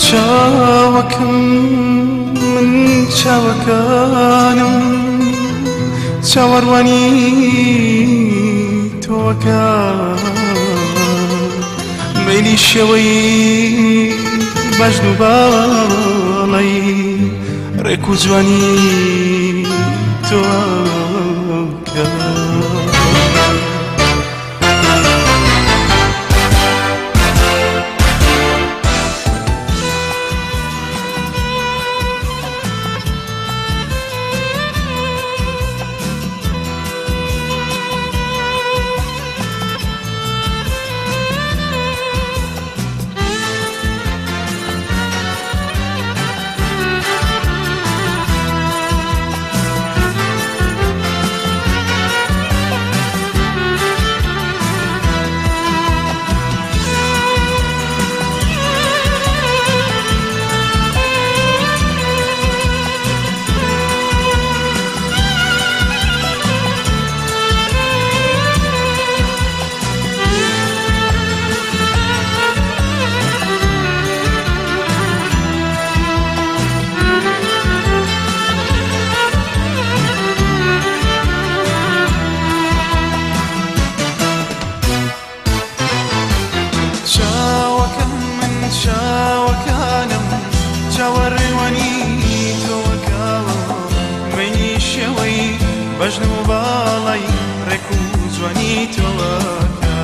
چاوەکەم من چاوەکانم چاوەڕوانی تۆکە مەیلی شێوەی بەژن و باڵەی ڕێک و جوانی تۆکە چاوەکانم چاوەڕێوانی تۆکە مەیلی شێوەی بەژن و باڵەی ڕێک و جوانی تۆکە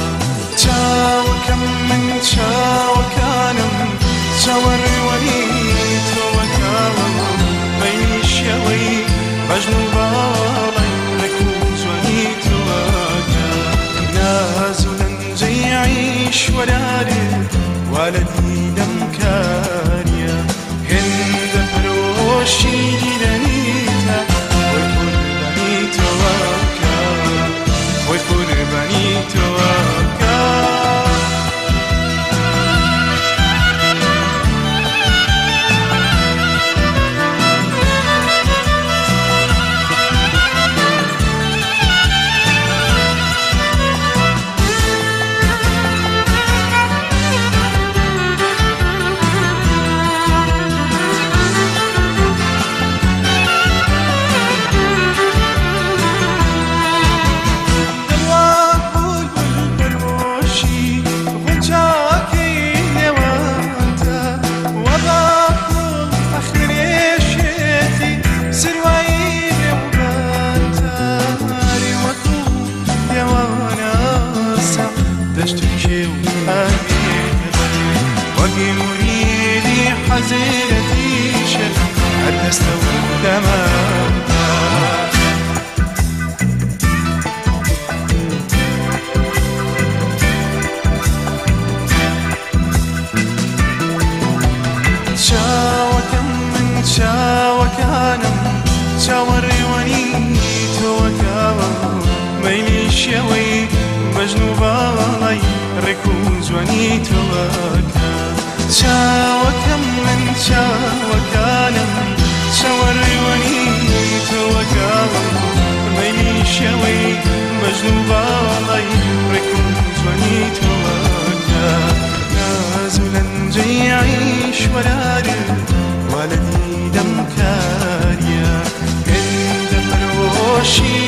چاوەکەم من چاوەکانم چاوەڕێوانی تۆکە مەیلی شێوەی بەژن و باڵەی ڕێک و جوانی تۆکە ناز و لەنجەی عیش وەرارێ والدي دم كاريا هند فروشي دنيتا ويقربني توكا ويقربني توكا وقي مريدي حزينتي شف أدست ودمامتا شاوكم من شاوكانم شاوريواني توكا ميلي شوي بەژن و باڵەی ڕێک و جوانی تۆکە چاوەکەم من چاوەکانم چاوەڕێوانی تۆکە مەیلی شێوەی بەژن و باڵەی ڕێک و جوانی تۆکە ناز و لەنجەی عیش وەرارێ والدی دەم کاریە هێندە فەرۆشی